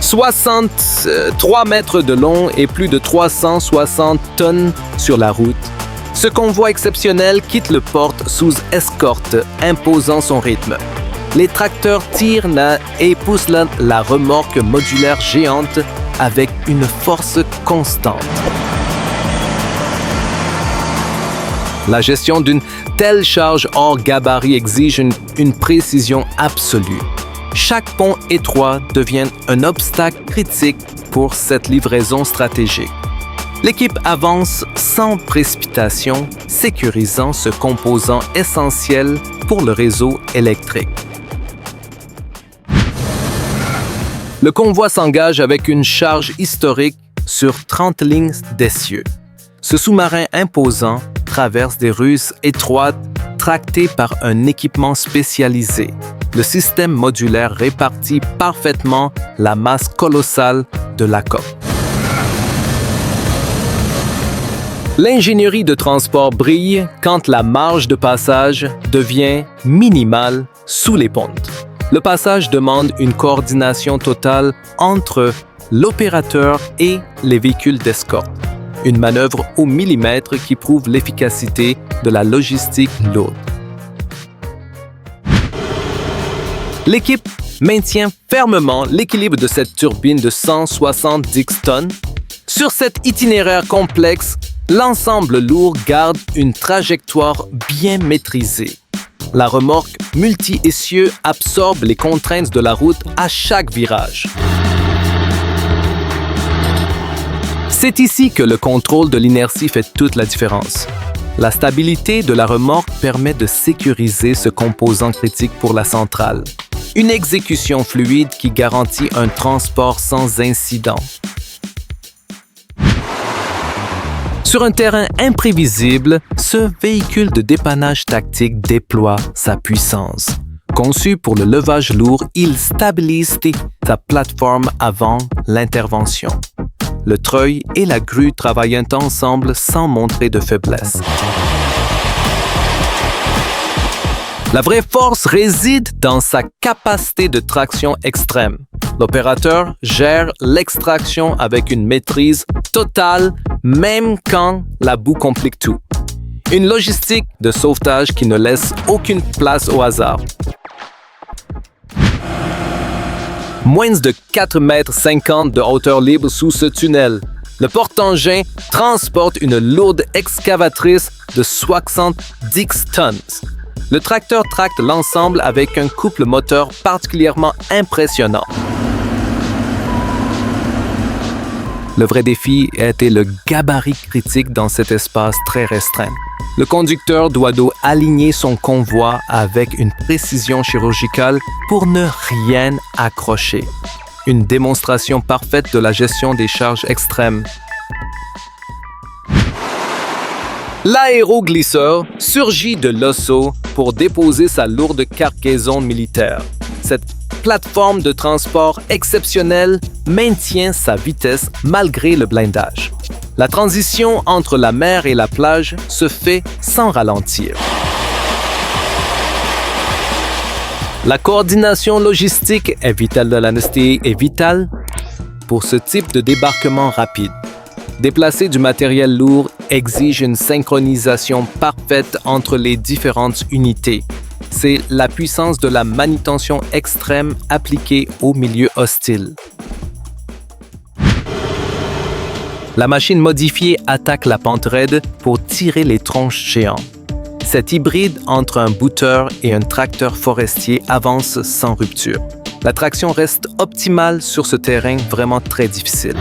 63 mètres de long et plus de 360 tonnes sur la route, ce convoi exceptionnel quitte le port sous escorte, imposant son rythme. Les tracteurs tirent et poussent la remorque modulaire géante avec une force constante. La gestion d'une telle charge hors gabarit exige une précision absolue. Chaque pont étroit devient un obstacle critique pour cette livraison stratégique. L'équipe avance sans précipitation, sécurisant ce composant essentiel pour le réseau électrique. Le convoi s'engage avec une charge historique sur 30 lignes d'essieu. Ce sous-marin imposant traverse des rues étroites tracté par un équipement spécialisé. Le système modulaire répartit parfaitement la masse colossale de la coque. L'ingénierie de transport brille quand la marge de passage devient minimale sous les pontes. Le passage demande une coordination totale entre l'opérateur et les véhicules d'escorte. Une manœuvre au millimètre qui prouve l'efficacité de la logistique lourde. L'équipe maintient fermement l'équilibre de cette turbine de 170 tonnes. Sur cet itinéraire complexe, l'ensemble lourd garde une trajectoire bien maîtrisée. La remorque multi-essieux absorbe les contraintes de la route à chaque virage. C'est ici que le contrôle de l'inertie fait toute la différence. La stabilité de la remorque permet de sécuriser ce composant critique pour la centrale. Une exécution fluide qui garantit un transport sans incident. Sur un terrain imprévisible, ce véhicule de dépannage tactique déploie sa puissance. Conçu pour le levage lourd, il stabilise sa plateforme avant l'intervention. Le treuil et la grue travaillent ensemble sans montrer de faiblesse. La vraie force réside dans sa capacité de traction extrême. L'opérateur gère l'extraction avec une maîtrise totale, même quand la boue complique tout. Une logistique de sauvetage qui ne laisse aucune place au hasard. Moins de 4,50 m de hauteur libre sous ce tunnel. Le porte-engin transporte une lourde excavatrice de 70 tonnes. Le tracteur tracte l'ensemble avec un couple moteur particulièrement impressionnant. Le vrai défi était le gabarit critique dans cet espace très restreint. Le conducteur doit aligner son convoi avec une précision chirurgicale pour ne rien accrocher. Une démonstration parfaite de la gestion des charges extrêmes. L'aéroglisseur surgit de l'Osso pour déposer sa lourde cargaison militaire. Cette plateforme de transport exceptionnelle maintient sa vitesse malgré le blindage. La transition entre la mer et la plage se fait sans ralentir. La coordination logistique est vitale de l'ANSTI est vitale pour ce type de débarquement rapide. Déplacer du matériel lourd exige une synchronisation parfaite entre les différentes unités. C'est la puissance de la manutention extrême appliquée au milieu hostile. La machine modifiée attaque la pente raide pour tirer les tronches géants. Cet hybride entre un booter et un tracteur forestier avance sans rupture. La traction reste optimale sur ce terrain vraiment très difficile.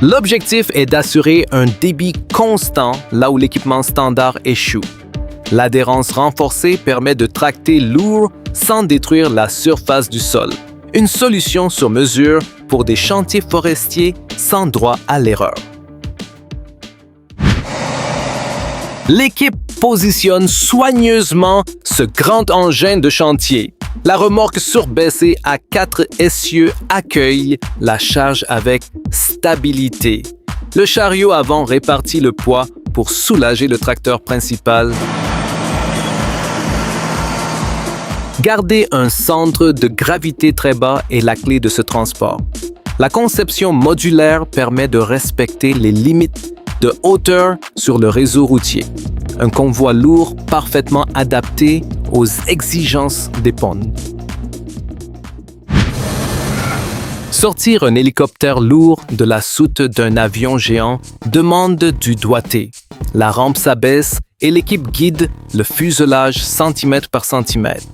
L'objectif est d'assurer un débit constant là où l'équipement standard échoue. L'adhérence renforcée permet de tracter lourd sans détruire la surface du sol. Une solution sur mesure pour des chantiers forestiers sans droit à l'erreur. L'équipe positionne soigneusement ce grand engin de chantier. La remorque surbaissée à 4 essieux accueille la charge avec stabilité. Le chariot avant répartit le poids pour soulager le tracteur principal. Garder un centre de gravité très bas est la clé de ce transport. La conception modulaire permet de respecter les limites de hauteur sur le réseau routier. Un convoi lourd parfaitement adapté aux exigences des ponts. Sortir un hélicoptère lourd de la soute d'un avion géant demande du doigté. La rampe s'abaisse et l'équipe guide le fuselage centimètre par centimètre.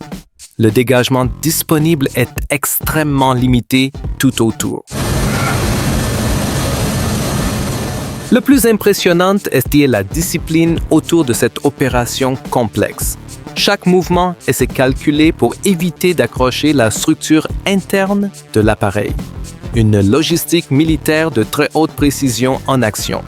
Le dégagement disponible est extrêmement limité tout autour. Le plus impressionnant est la discipline autour de cette opération complexe. Chaque mouvement est calculé pour éviter d'accrocher la structure interne de l'appareil. Une logistique militaire de très haute précision en action.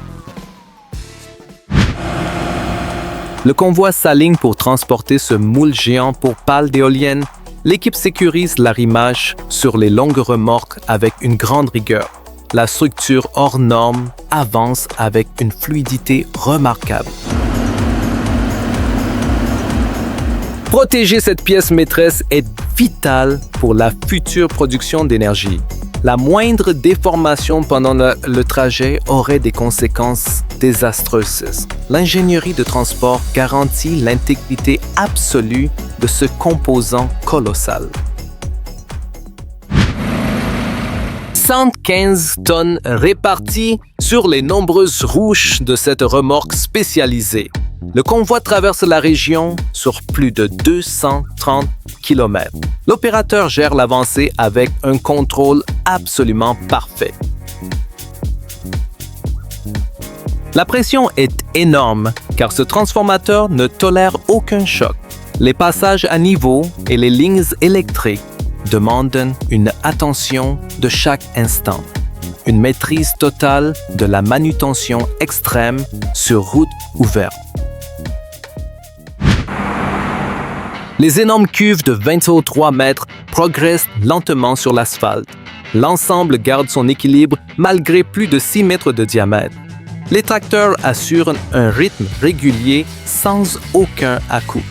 Le convoi s'aligne pour transporter ce moule géant pour pales d'éoliennes. L'équipe sécurise l'arrimage sur les longues remorques avec une grande rigueur. La structure hors norme avance avec une fluidité remarquable. Protéger cette pièce maîtresse est vital pour la future production d'énergie. La moindre déformation pendant le trajet aurait des conséquences désastreuses. L'ingénierie de transport garantit l'intégrité absolue de ce composant colossal. 115 tonnes réparties sur les nombreuses roues de cette remorque spécialisée. Le convoi traverse la région sur plus de 230 km. L'opérateur gère l'avancée avec un contrôle absolument parfait. La pression est énorme car ce transformateur ne tolère aucun choc. Les passages à niveau et les lignes électriques demandent une attention de chaque instant. Une maîtrise totale de la manutention extrême sur route ouverte. Les énormes cuves de 23 mètres progressent lentement sur l'asphalte. L'ensemble garde son équilibre malgré plus de 6 mètres de diamètre. Les tracteurs assurent un rythme régulier sans aucun à-coup.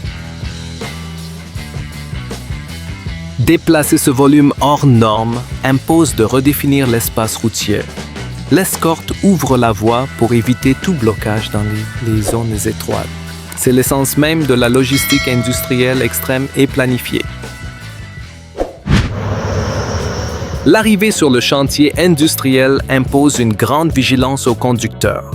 Déplacer ce volume hors norme impose de redéfinir l'espace routier. L'escorte ouvre la voie pour éviter tout blocage dans les zones étroites. C'est l'essence même de la logistique industrielle extrême et planifiée. L'arrivée sur le chantier industriel impose une grande vigilance aux conducteurs.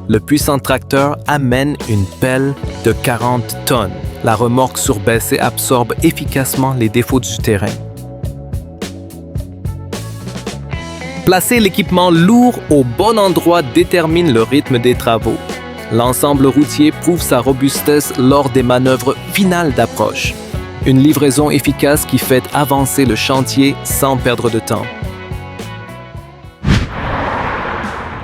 Le puissant tracteur amène une pelle de 40 tonnes. La remorque surbaissée absorbe efficacement les défauts du terrain. Placer l'équipement lourd au bon endroit détermine le rythme des travaux. L'ensemble routier prouve sa robustesse lors des manœuvres finales d'approche. Une livraison efficace qui fait avancer le chantier sans perdre de temps.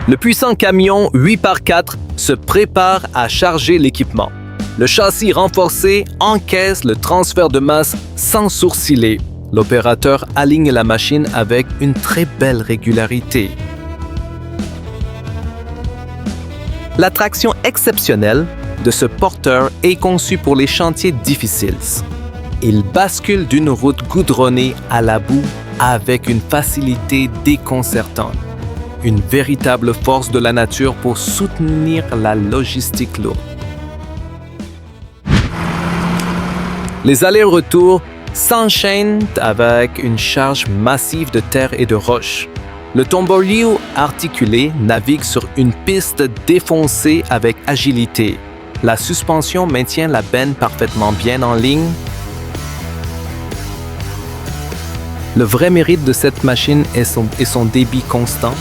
Le puissant camion 8x4 se prépare à charger l'équipement. Le châssis renforcé encaisse le transfert de masse sans sourciller. L'opérateur aligne la machine avec une très belle régularité. La traction exceptionnelle de ce porteur est conçue pour les chantiers difficiles. Il bascule d'une route goudronnée à la boue avec une facilité déconcertante. Une véritable force de la nature pour soutenir la logistique lourde. Les allers-retours s'enchaînent avec une charge massive de terre et de roches. Le tombeau articulé navigue sur une piste défoncée avec agilité. La suspension maintient la benne parfaitement bien en ligne. Le vrai mérite de cette machine est son débit constant.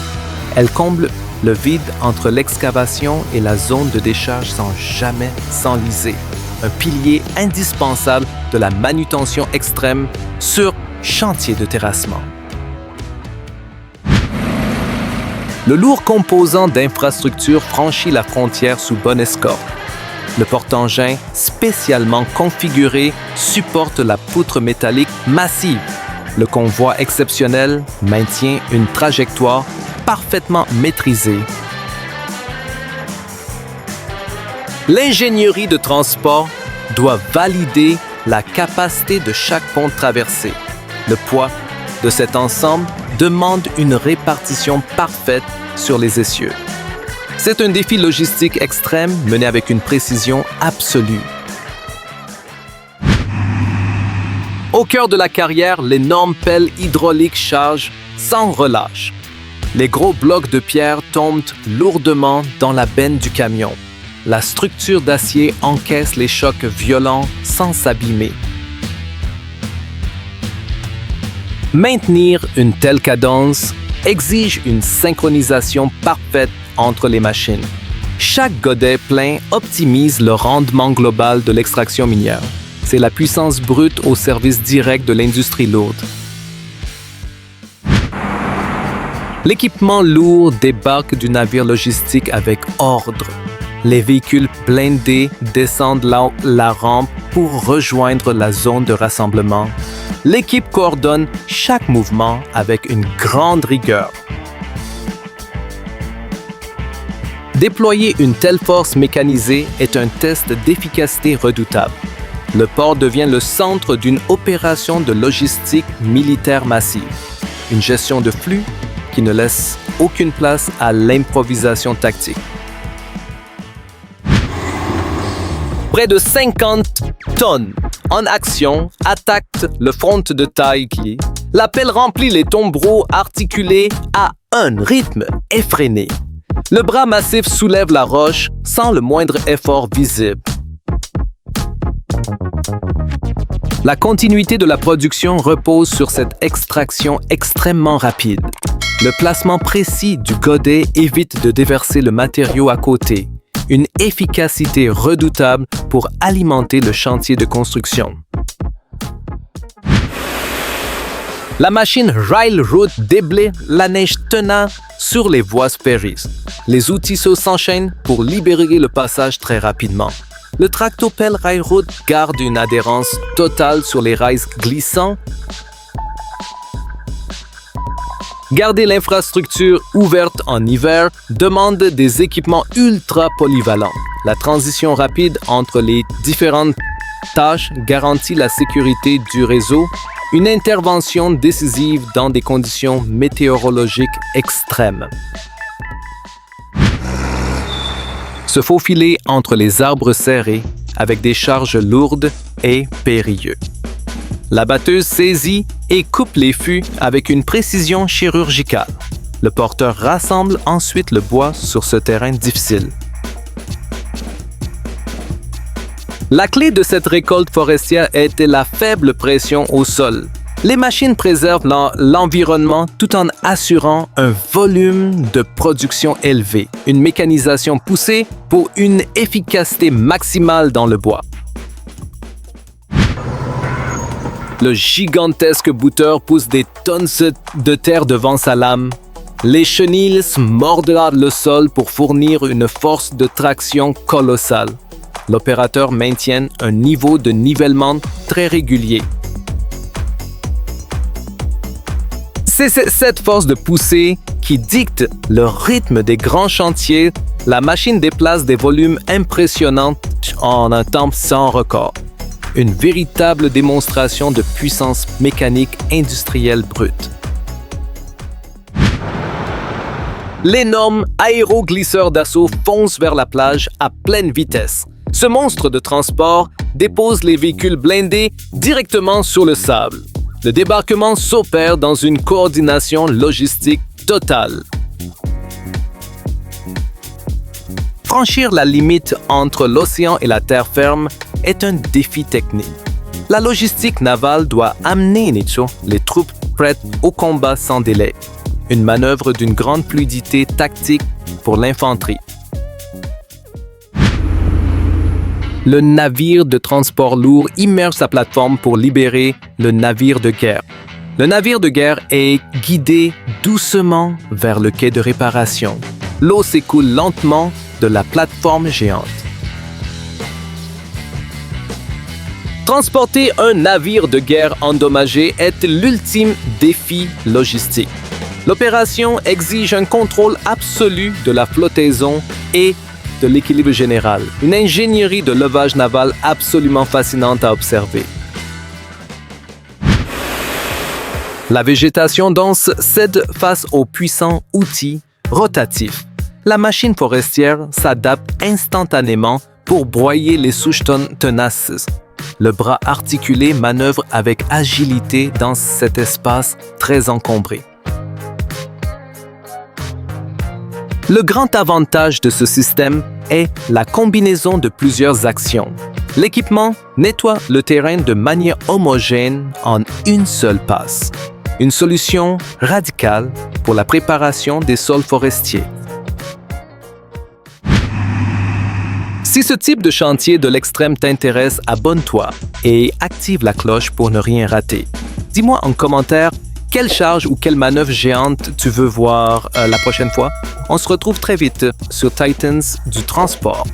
Elle comble le vide entre l'excavation et la zone de décharge sans jamais s'enliser. Un pilier indispensable de la manutention extrême sur chantier de terrassement. Le lourd composant d'infrastructure franchit la frontière sous bonne escorte. Le porte-engin spécialement configuré supporte la poutre métallique massive. Le convoi exceptionnel maintient une trajectoire parfaitement maîtrisée. L'ingénierie de transport doit valider la capacité de chaque pont traversé. Le poids de cet ensemble demande une répartition parfaite sur les essieux. C'est un défi logistique extrême mené avec une précision absolue. Au cœur de la carrière, l'énorme pelle hydraulique charge sans relâche. Les gros blocs de pierre tombent lourdement dans la benne du camion. La structure d'acier encaisse les chocs violents sans s'abîmer. Maintenir une telle cadence exige une synchronisation parfaite entre les machines. Chaque godet plein optimise le rendement global de l'extraction minière. C'est la puissance brute au service direct de l'industrie lourde. L'équipement lourd débarque du navire logistique avec ordre. Les véhicules blindés descendent la rampe pour rejoindre la zone de rassemblement. L'équipe coordonne chaque mouvement avec une grande rigueur. Déployer une telle force mécanisée est un test d'efficacité redoutable. Le port devient le centre d'une opération de logistique militaire massive. Une gestion de flux qui ne laisse aucune place à l'improvisation tactique. Près de 50 tonnes en action attaquent le front de Taiki. La pelle remplit les tombereaux articulés à un rythme effréné. Le bras massif soulève la roche sans le moindre effort visible. La continuité de la production repose sur cette extraction extrêmement rapide. Le placement précis du godet évite de déverser le matériau à côté. Une efficacité redoutable pour alimenter le chantier de construction. La machine Railroad déblaye la neige tenant sur les voies ferrées. Les outils s'enchaînent pour libérer le passage très rapidement. Le tractopelle Railroad garde une adhérence totale sur les rails glissants. Garder l'infrastructure ouverte en hiver demande des équipements ultra polyvalents. La transition rapide entre les différentes tâches garantit la sécurité du réseau. Une intervention décisive dans des conditions météorologiques extrêmes. Se faufiler entre les arbres serrés avec des charges lourdes est périlleux. La batteuse saisit et coupe les fûts avec une précision chirurgicale. Le porteur rassemble ensuite le bois sur ce terrain difficile. La clé de cette récolte forestière était la faible pression au sol. Les machines préservent l'environnement tout en assurant un volume de production élevé, une mécanisation poussée pour une efficacité maximale dans le bois. Le gigantesque bouteur pousse des tonnes de terre devant sa lame. Les chenilles mordent le sol pour fournir une force de traction colossale. L'opérateur maintient un niveau de nivellement très régulier. C'est cette force de poussée qui dicte le rythme des grands chantiers. La machine déplace des volumes impressionnants en un temps sans record. Une véritable démonstration de puissance mécanique industrielle brute. L'énorme aéroglisseur d'assaut fonce vers la plage à pleine vitesse. Ce monstre de transport dépose les véhicules blindés directement sur le sable. Le débarquement s'opère dans une coordination logistique totale. Franchir la limite entre l'océan et la terre ferme est un défi technique. La logistique navale doit amener les troupes prêtes au combat sans délai. Une manœuvre d'une grande fluidité tactique pour l'infanterie. Le navire de transport lourd immerge sa plateforme pour libérer le navire de guerre. Le navire de guerre est guidé doucement vers le quai de réparation. L'eau s'écoule lentement de la plateforme géante. Transporter un navire de guerre endommagé est l'ultime défi logistique. L'opération exige un contrôle absolu de la flottaison et de l'équilibre général. Une ingénierie de levage naval absolument fascinante à observer. La végétation dense cède face aux puissants outils rotatifs. La machine forestière s'adapte instantanément pour broyer les souches tenaces. Le bras articulé manœuvre avec agilité dans cet espace très encombré. Le grand avantage de ce système est la combinaison de plusieurs actions. L'équipement nettoie le terrain de manière homogène en une seule passe. Une solution radicale pour la préparation des sols forestiers. Si ce type de chantier de l'extrême t'intéresse, abonne-toi et active la cloche pour ne rien rater. Dis-moi en commentaire quelle charge ou quelle manœuvre géante tu veux voir la prochaine fois. On se retrouve très vite sur Titans du transport.